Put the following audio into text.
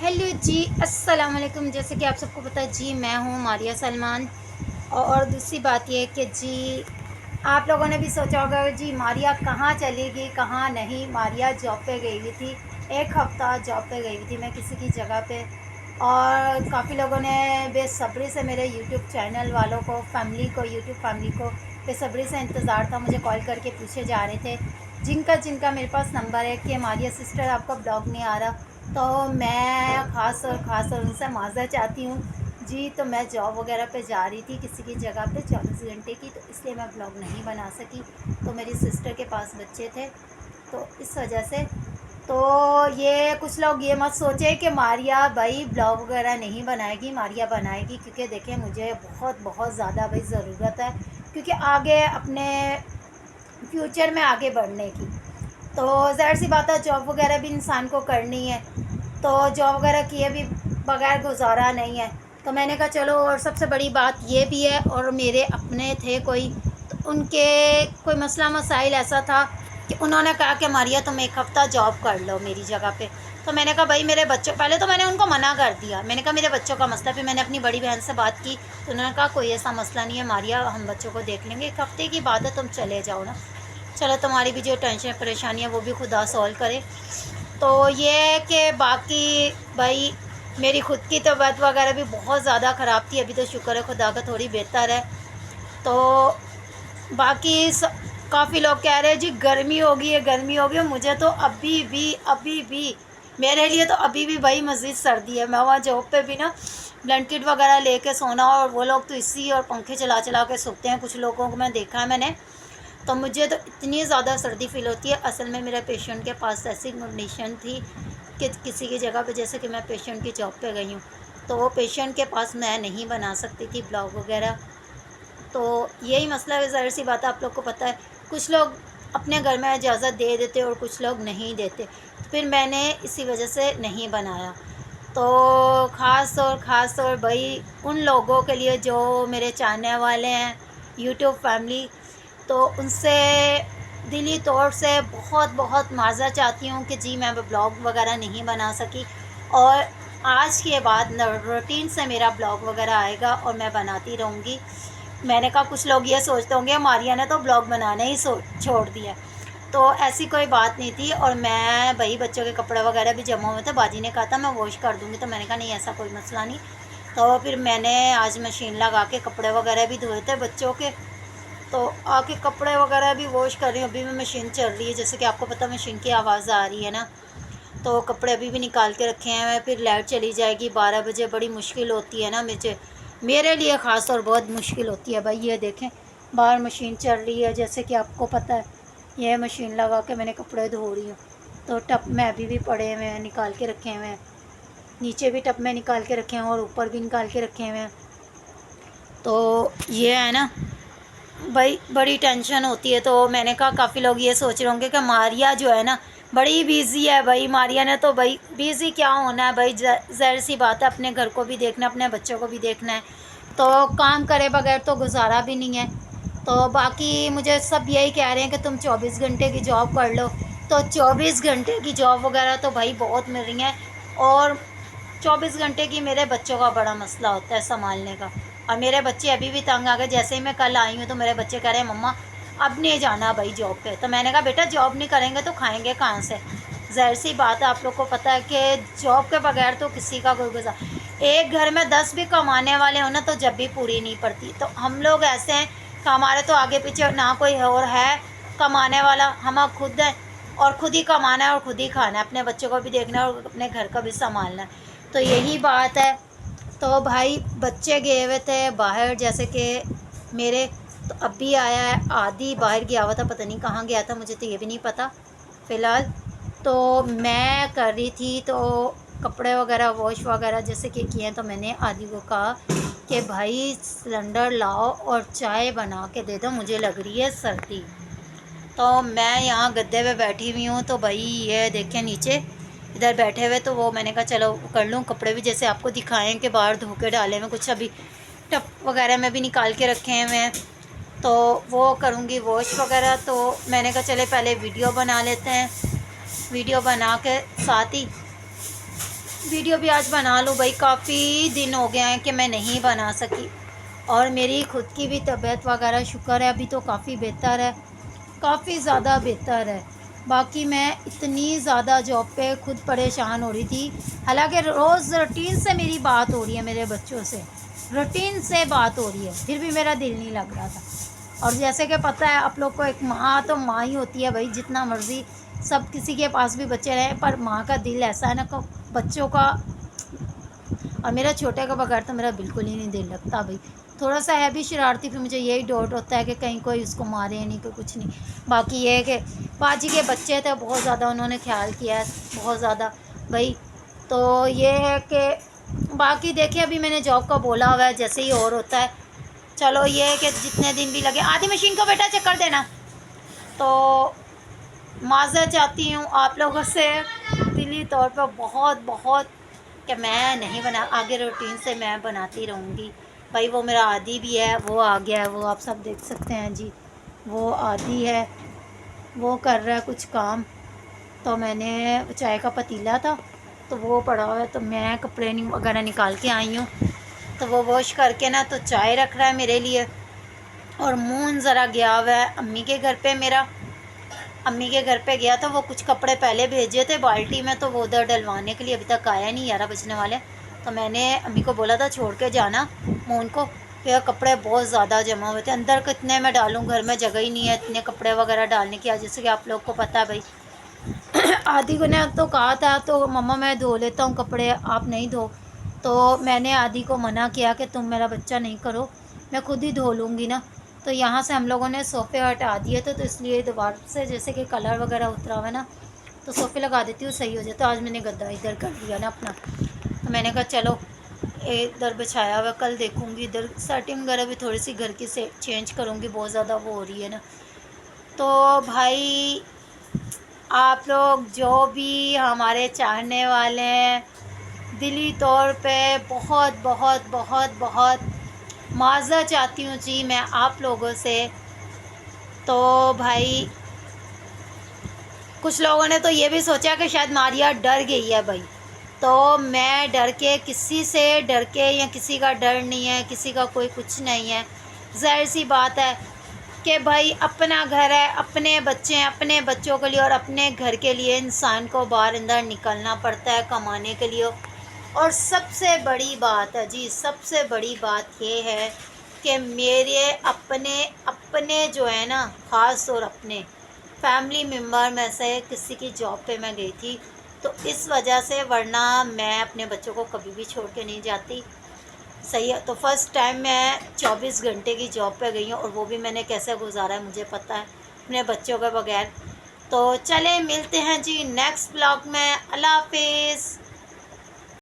Hello जी, अस्सलाम वालेकुम। जैसे कि आप सबको पता है जी, मैं हूँ मारिया सलमान। और दूसरी बात ये कि जी, आप लोगों ने भी सोचा होगा जी मारिया कहाँ चली गई, कहाँ नहीं। मारिया जॉब पे गई हुई थी, एक हफ़्ता जॉब पे गई हुई थी मैं किसी की जगह पे। और काफ़ी लोगों ने बेसब्री से मेरे यूट्यूब चैनल वालों को, फैमिली को, यूट्यूब फैमिली को बेसब्री से इंतज़ार था, मुझे कॉल करके पूछे जा रहे थे जिनका जिनका मेरे पास नंबर है कि मारिया सिस्टर आपका ब्लॉग नहीं आ रहा। तो मैं ख़ास और उनसे माज़रत चाहती हूँ जी। तो मैं जॉब वगैरह पे जा रही थी किसी की जगह पे 24 घंटे की, तो इसलिए मैं ब्लॉग नहीं बना सकी। तो मेरी सिस्टर के पास बच्चे थे, तो इस वजह से। तो ये कुछ लोग ये मत सोचे कि मारिया भाई ब्लॉग वगैरह नहीं बनाएगी। मारिया बनाएगी, क्योंकि देखें मुझे बहुत बहुत ज़्यादा भाई ज़रूरत है, क्योंकि आगे अपने फ्यूचर में आगे बढ़ने की। तो ज़ाहिर सी बात है, जॉब वगैरह भी इंसान को करनी है। तो जॉब वगैरह किए भी बगैर गुजारा नहीं है। तो मैंने कहा चलो, और सबसे बड़ी बात ये भी है, और मेरे अपने थे कोई, तो उनके कोई मसला मसाइल ऐसा था कि उन्होंने कहा कि मारिया तुम एक हफ़्ता जॉब कर लो मेरी जगह पे। तो मैंने कहा भाई मेरे बच्चों, पहले तो मैंने उनको मना कर दिया, मैंने कहा मेरे बच्चों का मसला। फिर मैंने अपनी बड़ी बहन से बात की, तो उन्होंने कहा कोई ऐसा मसला नहीं है मारिया, हम बच्चों को देख लेंगे, एक हफ़्ते की बात है, तुम चले जाओ ना। चलो, तुम्हारी भी जो टेंशन परेशानी है वो भी खुदा सॉल्व करे। तो ये है कि बाकी भाई मेरी ख़ुद की तबीयत वगैरह भी बहुत ज़्यादा ख़राब थी, अभी तो शुक्र है खुदा का थोड़ी बेहतर है। तो बाकी काफ़ी लोग कह रहे हैं जी गर्मी होगी है, गर्मी होगी है। मुझे तो अभी भी मेरे लिए तो अभी भी भाई मज़ीद सर्दी है। मैं वहाँ जॉब पे भी ना ब्लैंकेट वगैरह लेके सोना, और वो लोग तो इसी और पंखे चला चला के सोते हैं, कुछ लोगों को मैं देखा है मैंने। तो मुझे तो इतनी ज़्यादा सर्दी फ़ील होती है। असल में मेरे पेशेंट के पास ऐसी कंडीशन थी कि किसी की जगह पे, जैसे कि मैं पेशेंट की जॉब पे गई हूँ, तो वो पेशेंट के पास मैं नहीं बना सकती थी ब्लॉग वगैरह। तो यही मसला है, ज़ाहिर सी बात है, आप लोग को पता है। कुछ लोग अपने घर में इजाज़त दे देते और कुछ लोग नहीं देते, तो फिर मैंने इसी वजह से नहीं बनाया। तो ख़ास तौर भाई उन लोगों के लिए जो मेरे चाहने वाले हैं, यूट्यूब फैमिली, तो उनसे दिली तौर से बहुत बहुत माज़रत चाहती हूँ कि जी मैं ब्लॉग वगैरह नहीं बना सकी। और आज के बाद न रूटीन से मेरा ब्लॉग वगैरह आएगा और मैं बनाती रहूँगी। मैंने कहा कुछ लोग ये सोचते होंगे मारिया ने तो ब्लॉग बनाना ही छोड़ दिया, तो ऐसी कोई बात नहीं थी। और मैं भाई बच्चों के कपड़े वगैरह भी जमा हुए थे, बाजी ने कहा था मैं वॉश कर दूँगी, तो मैंने कहा नहीं ऐसा कोई मसला नहीं। तो फिर मैंने आज मशीन लगा के कपड़े वगैरह भी धोए थे बच्चों के, तो आके कपड़े वगैरह भी वॉश कर रही हूँ। अभी मैं मशीन चल रही है, जैसे कि आपको पता मशीन की आवाज़ आ रही है ना। तो कपड़े अभी भी निकाल के रखे हैं। फिर लाइट चली जाएगी 12 बजे, बड़ी मुश्किल होती है ना मुझे, मेरे लिए ख़ास और बहुत मुश्किल होती है भाई। ये देखें बाहर मशीन चल रही है, जैसे कि आपको पता है। ये मशीन लगा के मैंने कपड़े धो रही हूँ। तो टब में अभी भी पड़े हुए हैं, निकाल के रखे हुए हैं। नीचे भी टब में निकाल के रखे हैं और ऊपर भी निकाल के रखे हुए हैं। तो ये है ना भाई, बड़ी टेंशन होती है। तो मैंने कहा काफ़ी लोग ये सोच रहे होंगे कि मारिया जो है ना बड़ी बिज़ी है। भाई मारिया ने तो भाई बिज़ी क्या होना है भाई, ज़ाहिर सी बात है, अपने घर को भी देखना, अपने बच्चों को भी देखना है। तो काम करे बगैर तो गुजारा भी नहीं है। तो बाकी मुझे सब यही कह रहे हैं कि तुम 24 घंटे की जॉब कर लो। तो 24 घंटे की जॉब वगैरह तो भाई बहुत मिल रही हैं, और 24 घंटे की मेरे बच्चों का बड़ा मसला होता है संभालने का। और मेरे बच्चे अभी भी तंग आ गए। जैसे ही मैं कल आई हूँ तो मेरे बच्चे कह रहे हैं मम्मा अब नहीं जाना भाई जॉब पे। तो मैंने कहा बेटा जॉब नहीं करेंगे तो खाएंगे कहाँ से। ज़ाहिर सी बात है, आप लोग को पता है कि जॉब के बगैर तो किसी का कोई गुजारा। एक घर में 10 भी कमाने वाले हो ना तो जब भी पूरी नहीं पड़ती। तो हम लोग ऐसे हैं कि हमारे तो आगे पीछे ना कोई और है कमाने वाला, हम खुद हैं। और ख़ुद ही कमाना है और ख़ुद ही खाना है, अपने बच्चों को भी देखना है और अपने घर का भी संभालना है। तो यही बात है। तो भाई बच्चे गए हुए थे बाहर, जैसे कि मेरे, तो अभी आया है, आधी बाहर गया हुआ था, पता नहीं कहाँ गया था, मुझे तो ये भी नहीं पता फ़िलहाल। तो मैं कर रही थी तो कपड़े वगैरह वॉश वगैरह जैसे कि किए, तो मैंने आदि को कहा कि भाई सिलेंडर लाओ और चाय बना के दे दो, मुझे लग रही है सर्दी। तो मैं यहाँ गद्दे पे बैठी हुई हूँ, तो भाई ये देखें नीचे इधर बैठे हुए, तो वो मैंने कहा चलो कर लूँ। कपड़े भी जैसे आपको दिखाएं कि बाहर धो के डाले हुए, कुछ अभी टप वगैरह में भी निकाल के रखे हुए हैं, तो वो करूँगी वॉश वगैरह। तो मैंने कहा चले पहले वीडियो बना लेते हैं, वीडियो बना के साथ ही वीडियो भी आज बना लूँ भाई, काफ़ी दिन हो गए हैं कि मैं नहीं बना सकी। और मेरी खुद की भी तबीयत वगैरह शुक्र है अभी तो काफ़ी बेहतर है, काफ़ी ज़्यादा बेहतर है। बाकी मैं इतनी ज़्यादा जॉब पे खुद परेशान हो रही थी। हालांकि रोज़ रूटीन से मेरी बात हो रही है, मेरे बच्चों से रूटीन से बात हो रही है, फिर भी मेरा दिल नहीं लग रहा था। और जैसे कि पता है आप लोग को, एक माँ तो माँ ही होती है भाई, जितना मर्ज़ी सब किसी के पास भी बच्चे रहें, पर माँ का दिल ऐसा है ना कि बच्चों का। और मेरा छोटे के बगैर तो मेरा बिल्कुल ही नहीं दिल लगता भाई। थोड़ा सा है भी शरारती, फिर मुझे यही डाउट होता है कि कहीं कोई उसको मारे नहीं, कोई कुछ नहीं। बाकी ये है कि पाजी के बच्चे थे, बहुत ज़्यादा उन्होंने ख्याल किया है, बहुत ज़्यादा भाई। तो ये है कि बाकी देखिए, अभी मैंने जॉब का बोला हुआ है, जैसे ही और होता है। चलो ये है कि जितने दिन भी लगे, आधी मशीन को बेटा चक्कर देना। तो माज़रत चाहती हूँ आप लोगों से दिली तौर पर, बहुत बहुत, कि मैं नहीं बना, आगे रूटीन से मैं बनाती रहूँगी भाई। वो मेरा आदी भी है, वो आ गया है, वो आप सब देख सकते हैं जी, वो आदी है, वो कर रहा है कुछ काम। तो मैंने चाय का पतीला था तो वो पड़ा हुआ है, तो मैं कपड़े वगैरह निकाल के आई हूँ। तो वो वॉश करके ना तो चाय रख रहा है मेरे लिए। और मून ज़रा गया हुआ है अम्मी के घर पे मेरा, अम्मी के घर पे गया था। वो कुछ कपड़े पहले भेजे थे बाल्टी में, तो वो उधर डलवाने के लिए अभी तक आया नहीं, 11 बजने वाले। तो मैंने अम्मी को बोला था छोड़ के जाना मून को, कि कपड़े बहुत ज़्यादा जमा हुए थे अंदर, कितने मैं डालूँ, घर में जगह ही नहीं है इतने कपड़े वगैरह डालने की। जैसे कि आप लोग को पता है भाई, आदि को ने तो कहा था तो मम्मा मैं धो लेता हूँ कपड़े, आप नहीं धो। तो मैंने आदि को मना किया कि तुम मेरा बच्चा नहीं करो, मैं खुद ही धो लूँगी ना। तो यहाँ से हम लोगों ने सोफ़े हटा दिए थे, तो इसलिए दोबारा से जैसे कि कलर वगैरह उतरा हुआ है ना, तो सोफ़े लगा देती हूँ, सही हो जाता। आज मैंने गद्दा इधर कर दिया ना अपना, तो मैंने कहा चलो इधर बिछाया हुआ, कल देखूँगी इधर सेटिंग वगैरह भी थोड़ी सी घर की से चेंज करूँगी, बहुत ज़्यादा वो हो रही है ना। तो भाई आप लोग जो भी हमारे चाहने वाले हैं, दिली तौर पे बहुत बहुत बहुत बहुत माज़रत चाहती हूँ जी मैं आप लोगों से। तो भाई कुछ लोगों ने तो ये भी सोचा कि शायद मारिया डर गई है भाई। तो मैं डर के, किसी से डर के या किसी का डर नहीं है, किसी का कोई कुछ नहीं है। ज़ाहिर सी बात है कि भाई अपना घर है, अपने बच्चे हैं, अपने बच्चों के लिए और अपने घर के लिए इंसान को बाहर अंदर निकलना पड़ता है कमाने के लिए। और सबसे बड़ी बात है जी, सबसे बड़ी बात ये है कि मेरे अपने अपने जो है ना, ख़ास और अपने फैमिली मेम्बर में से किसी की जॉब पे मैं गई थी, तो इस वजह से, वरना मैं अपने बच्चों को कभी भी छोड़ के नहीं जाती। सही है, तो फर्स्ट टाइम मैं 24 घंटे की जॉब पे गई हूँ, और वो भी मैंने कैसे गुजारा है मुझे पता है, अपने बच्चों के बगैर। तो चले मिलते हैं जी नेक्स्ट ब्लॉग में। अल्लाह हाफिज़।